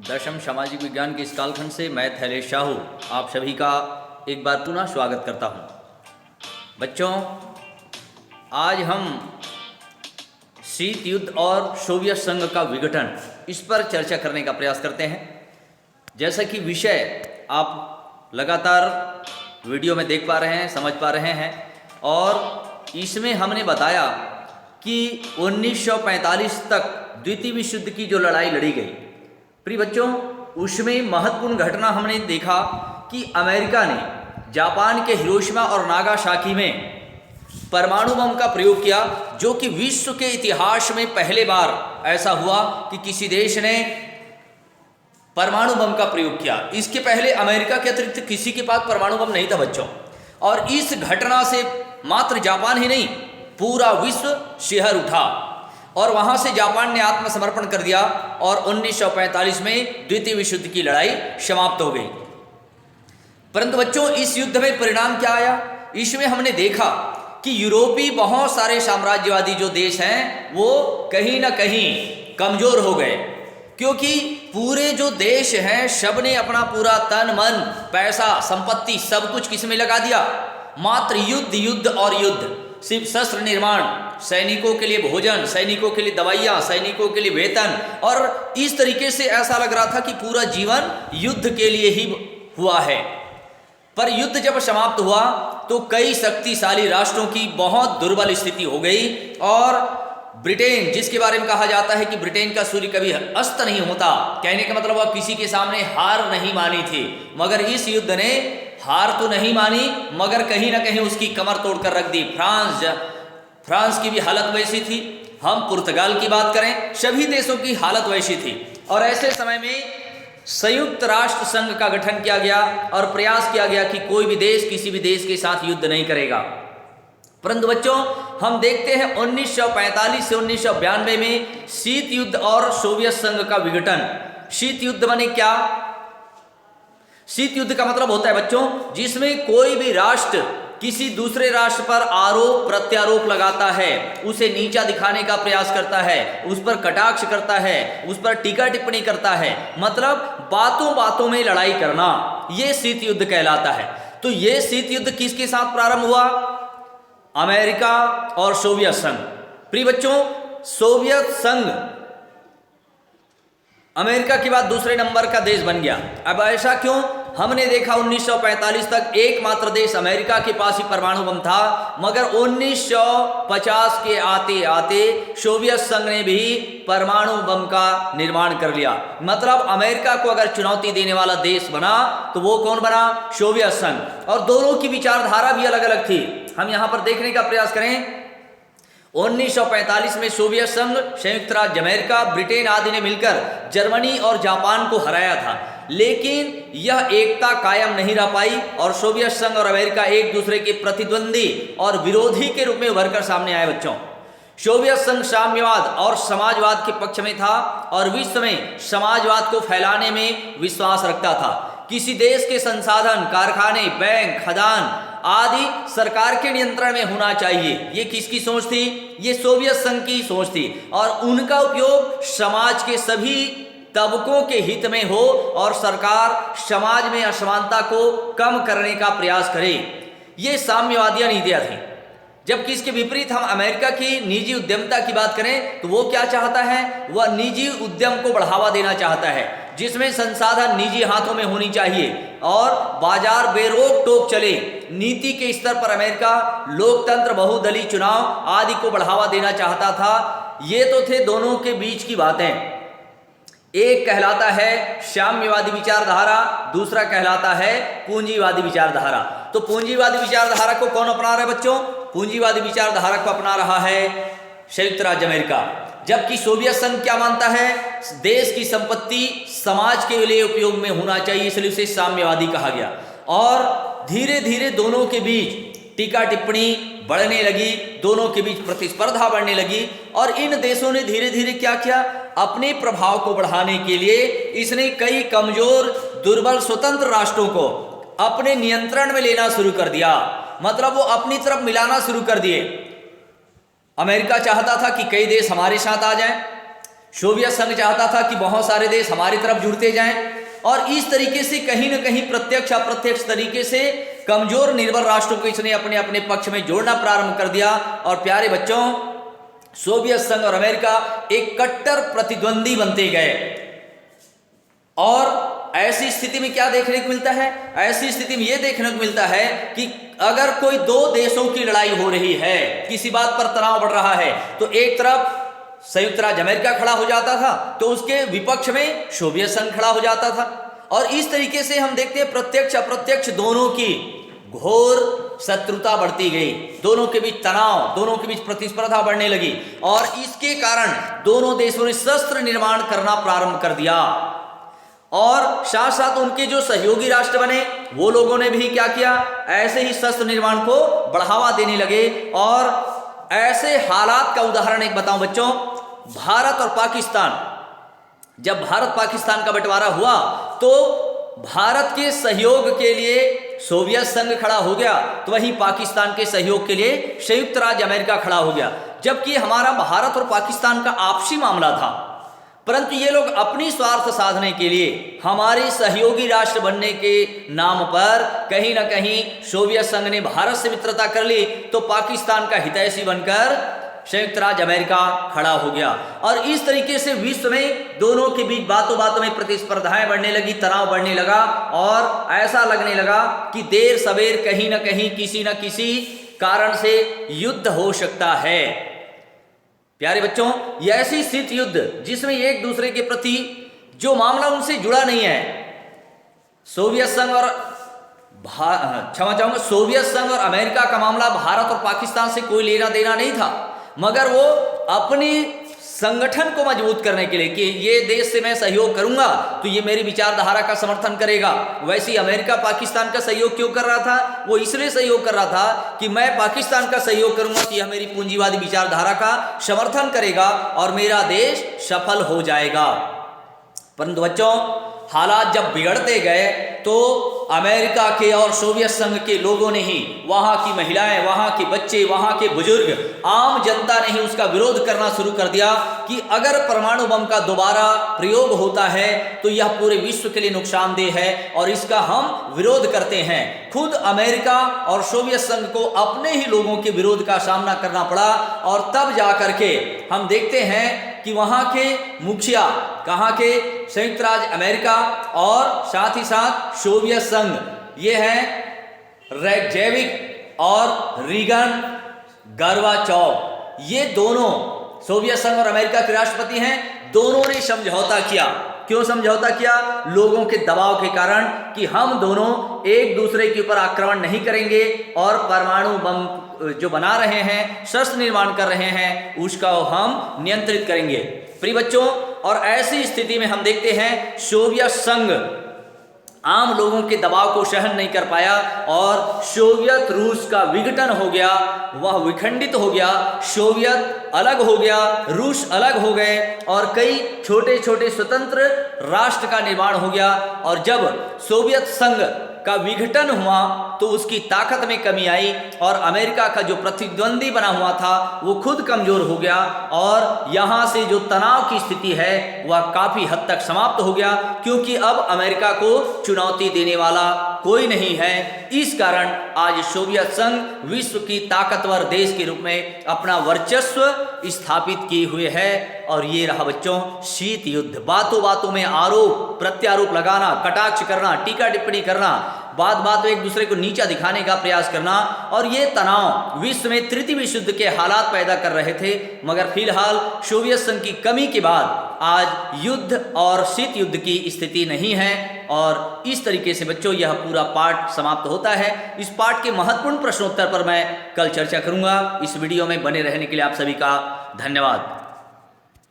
दशम सामाजिक विज्ञान के इस कालखंड से मैं थैलेश शाहू आप सभी का एक बार पुनः स्वागत करता हूं। बच्चों, आज हम शीत युद्ध और सोवियत संघ का विघटन इस पर चर्चा करने का प्रयास करते हैं। जैसा कि विषय आप लगातार वीडियो में देख पा रहे हैं, समझ पा रहे हैं, और इसमें हमने बताया कि 1945 तक द्वितीय विश्व युद्ध की जो लड़ाई लड़ी गई, प्रिय बच्चों, उसमें महत्वपूर्ण घटना हमने देखा कि अमेरिका ने जापान के हिरोशिमा और नागासाकी में परमाणु बम का प्रयोग किया, जो कि विश्व के इतिहास में पहले बार ऐसा हुआ कि किसी देश ने परमाणु बम का प्रयोग किया। इसके पहले अमेरिका के अतिरिक्त किसी के पास परमाणु बम नहीं था बच्चों। और इस घटना से मात्र जापान ही नहीं, पूरा विश्व शिहर उठा और वहां से जापान ने आत्मसमर्पण कर दिया और 1945 में द्वितीय विश्व युद्ध की लड़ाई समाप्त हो गई। परंतु बच्चों, इस युद्ध में परिणाम क्या आया? इसमें हमने देखा कि यूरोपीय बहुत सारे साम्राज्यवादी जो देश हैं वो कहीं ना कहीं कमजोर हो गए, क्योंकि पूरे जो देश हैं सब ने अपना पूरा तन मन पैसा संपत्ति सब कुछ किस में लगा दिया? मात्र युद्ध युद्ध और युद्ध। सिर्फ शस्त्र निर्माण, सैनिकों के लिए भोजन, सैनिकों के लिए दवाइयाँ, सैनिकों के लिए वेतन, और इस तरीके से ऐसा लग रहा था कि पूरा जीवन युद्ध के लिए ही हुआ है। पर युद्ध जब समाप्त हुआ तो कई शक्तिशाली राष्ट्रों की बहुत दुर्बल स्थिति हो गई, और ब्रिटेन, जिसके बारे में कहा जाता है कि ब्रिटेन का सूर्य कभी अस्त नहीं होता, कहने का मतलब वह किसी के सामने हार नहीं मानी थी, मगर इस युद्ध ने हार तो नहीं मानी मगर कहीं ना कहीं उसकी कमर तोड़कर रख दी। फ्रांस की भी हालत वैसी थी, हम पुर्तगाल की बात करें, सभी देशों की हालत वैसी थी। और ऐसे समय में संयुक्त राष्ट्र संघ का गठन किया गया और प्रयास किया गया कि कोई भी देश किसी भी देश के साथ युद्ध नहीं करेगा। परंतु बच्चों, हम देखते हैं 1945 से 1992 में शीत युद्ध और सोवियत संघ का विघटन। शीत युद्ध माने क्या? शीत युद्ध का मतलब होता है बच्चों, जिसमें कोई भी राष्ट्र किसी दूसरे राष्ट्र पर आरोप प्रत्यारोप लगाता है, उसे नीचा दिखाने का प्रयास करता है, उस पर कटाक्ष करता है, उस पर टीका टिप्पणी करता है, मतलब बातों बातों में लड़ाई करना, यह शीत युद्ध कहलाता है। तो यह शीत युद्ध किसके साथ प्रारंभ हुआ? अमेरिका और सोवियत संघ। प्रिय बच्चों, सोवियत संघ अमेरिका के बाद दूसरे नंबर का देश बन गया। अब ऐसा क्यों? हमने देखा 1945 तक एकमात्र देश अमेरिका के पास ही परमाणु बम था, मगर 1950 के आते आते सोवियत संघ ने भी परमाणु बम का निर्माण कर लिया। मतलब अमेरिका को अगर चुनौती देने वाला देश बना तो वो कौन बना? सोवियत संघ। और दोनों की विचारधारा भी अलग अलग थी। हम यहां पर देखने का प्रयास करें। 1945 में सोवियत संघ, संयुक्त राज्य अमेरिका, ब्रिटेन आदि ने मिलकर जर्मनी और जापान को हराया था, लेकिन यह एकता कायम नहीं रह पाई और सोवियत संघ और अमेरिका एक दूसरे के प्रतिद्वंदी और विरोधी के रूप में उभरकर सामने आए। बच्चों, सोवियत संघ साम्यवाद और समाजवाद के पक्ष में था और विश्व में समाजवाद को फैलाने में विश्वास रखता था। किसी देश के संसाधन, कारखाने, बैंक, खदान आदि सरकार के नियंत्रण में होना चाहिए, ये किसकी सोच थी? ये सोवियत संघ की सोच थी। और उनका उपयोग समाज के सभी तबकों के हित में हो और सरकार समाज में असमानता को कम करने का प्रयास करे, ये साम्यवादी नीतियां थी। जबकि इसके विपरीत हम अमेरिका की निजी उद्यमता की बात करें तो वो क्या चाहता है? वह निजी उद्यम को बढ़ावा देना चाहता है, जिसमें संसाधन निजी हाथों में होनी चाहिए और बाजार बेरोक टोक चले। नीति के स्तर पर अमेरिका लोकतंत्र, बहुदलीय चुनाव आदि को बढ़ावा देना चाहता था। ये तो थे दोनों के बीच की बातें। एक कहलाता है साम्यवादी विचारधारा, दूसरा कहलाता है पूंजीवादी विचारधारा। तो पूंजीवादी विचारधारा को कौन अपना रहा है बच्चों? पूंजीवादी विचारधारा को अपना रहा है संयुक्त राज्य अमेरिका। जबकि सोवियत संघ क्या मानता है? देश की संपत्ति समाज के लिए उपयोग में होना चाहिए, इसलिए उसे साम्यवादी कहा गया। और धीरे धीरे दोनों के बीच टीका टिप्पणी बढ़ने लगी, दोनों के बीच प्रतिस्पर्धा बढ़ने लगी और इन देशों ने धीरे धीरे क्या किया? अपने प्रभाव को बढ़ाने के लिए इसने कई कमजोर, दुर्बल, स्वतंत्र राष्ट्रों को अपने नियंत्रण में लेना शुरू कर दिया। मतलब वो अपनी तरफ मिलाना शुरू कर दिए। अमेरिका चाहता था कि कई देश हमारे साथ आ जाएं, सोवियत संघ चाहता था कि बहुत सारे देश हमारी तरफ जुड़ते जाएं और इस तरीके से कहीं न कहीं प्रत्यक्ष अप्रत्यक्ष तरीके से कमजोर निर्बल राष्ट्रों को इसने अपने अपने पक्ष में जोड़ना प्रारंभ कर दिया। और प्यारे बच्चों, सोवियत संघ और अमेरिका एक कट्टर प्रतिद्वंदी बनते गए। और ऐसी स्थिति में क्या देखने को मिलता है? ऐसी स्थिति में यह देखने को मिलता है कि अगर कोई दो देशों की लड़ाई हो रही है, किसी बात पर तनाव बढ़ रहा है, तो एक तरफ संयुक्त राज्य अमेरिका खड़ा हो जाता था तो उसके विपक्ष में सोवियत संघ खड़ा हो जाता था। और इस तरीके से हम देखते हैं प्रत्यक्ष अप्रत्यक्ष दोनों की घोर शत्रुता बढ़ती गई, दोनों के बीच तनाव, दोनों के बीच प्रतिस्पर्धा बढ़ने लगी और इसके कारण दोनों देशों ने शस्त्र निर्माण करना प्रारंभ कर दिया। और साथ साथ उनके जो सहयोगी राष्ट्र बने वो लोगों ने भी क्या किया, ऐसे ही शस्त्र निर्माण को बढ़ावा देने लगे। और ऐसे हालात का उदाहरण एक बताऊं बच्चों, भारत और पाकिस्तान, जब भारत पाकिस्तान का बंटवारा हुआ तो भारत के सहयोग के लिए सोवियत संघ खड़ा हो गया, तो वहीं पाकिस्तान के सहयोग के लिए संयुक्त राज्य अमेरिका खड़ा हो गया। जबकि हमारा भारत और पाकिस्तान का आपसी मामला था, परंतु ये लोग अपनी स्वार्थ साधने के लिए हमारे सहयोगी राष्ट्र बनने के नाम पर कहीं ना कहीं सोवियत संघ ने भारत से मित्रता कर ली, तो पाकिस्तान का हितैषी बनकर संयुक्त राज्य अमेरिका खड़ा हो गया। और इस तरीके से विश्व में दोनों के बीच बातों बातों में प्रतिस्पर्धाएं बढ़ने लगी, तनाव बढ़ने लगा और ऐसा लगने लगा कि देर सवेर कहीं ना कहीं किसी न किसी कारण से युद्ध हो सकता है। प्यारे बच्चों, यह ऐसी स्थिति युद्ध जिसमें एक दूसरे के प्रति जो मामला उनसे जुड़ा नहीं है, सोवियत संघ और सोवियत संघ और अमेरिका का मामला भारत और पाकिस्तान से कोई लेना देना नहीं था, मगर वो अपनी संगठन को मजबूत करने के लिए कि ये देश से मैं सहयोग करूंगा तो ये मेरी विचारधारा का समर्थन करेगा। वैसे ही अमेरिका पाकिस्तान का सहयोग क्यों कर रहा था? वो इसलिए सहयोग कर रहा था कि मैं पाकिस्तान का सहयोग करूंगा तो यह मेरी पूंजीवादी विचारधारा का समर्थन करेगा और मेरा देश सफल हो जाएगा। परंतु बच्चों, हालात जब बिगड़ते गए तो अमेरिका के और सोवियत संघ के लोगों ने ही, वहां की महिलाएं, वहां के बच्चे, वहां के बुजुर्ग, आम जनता ने ही उसका विरोध करना शुरू कर दिया कि अगर परमाणु बम का दोबारा प्रयोग होता है तो यह पूरे विश्व के लिए नुकसानदेह है और इसका हम विरोध करते हैं। खुद अमेरिका और सोवियत संघ को अपने ही लोगों के विरोध का सामना करना पड़ा और तब जाकर के हम देखते हैं कि वहां के मुखिया, कहां के, संयुक्त राज्य अमेरिका और साथ ही साथ सोवियत संघ, ये हैं रेगजेविक और रीगन गोर्बाचोव, ये दोनों सोवियत संघ और अमेरिका के राष्ट्रपति हैं। दोनों ने समझौता किया। क्यों समझौता किया? लोगों के दबाव के कारण कि हम दोनों एक दूसरे के ऊपर आक्रमण नहीं करेंगे और परमाणु बम जो बना रहे हैं, शस्त्र निर्माण कर रहे हैं, उसका हम नियंत्रित करेंगे। प्रिय बच्चों, और ऐसी स्थिति में हम देखते हैं सोवियत संघ आम लोगों के दबाव को सहन नहीं कर पाया और सोवियत रूस का विघटन हो गया, वह विखंडित हो गया। सोवियत अलग हो गया, रूस अलग हो गए और कई छोटे छोटे स्वतंत्र राष्ट्र का निर्माण हो गया। और जब सोवियत संघ का विघटन हुआ तो उसकी ताकत में कमी आई और अमेरिका का जो प्रतिद्वंदी बना हुआ था वो खुद कमजोर हो गया और यहाँ से जो तनाव की स्थिति है वह काफ़ी हद तक समाप्त हो गया, क्योंकि अब अमेरिका को चुनौती देने वाला कोई नहीं है। इस कारण आज सोवियत संघ विश्व की ताकतवर देश के रूप में अपना वर्चस्व स्थापित किए हुए है। और ये रहा बच्चों शीत युद्ध। बातों बातों में आरोप प्रत्यारोप लगाना, कटाक्ष करना, टीका टिप्पणी करना, बात बात में एक दूसरे को नीचा दिखाने का प्रयास करना, और ये तनाव विश्व में तृतीय विश्व युद्ध के हालात पैदा कर रहे थे। मगर फिलहाल सोवियत संघ की कमी के बाद आज युद्ध और शीत युद्ध की स्थिति नहीं है। और इस तरीके से बच्चों यह पूरा पाठ समाप्त होता है। इस पाठ के महत्वपूर्ण प्रश्नोत्तर पर मैं कल चर्चा करूंगा। इस वीडियो में बने रहने के लिए आप सभी का धन्यवाद।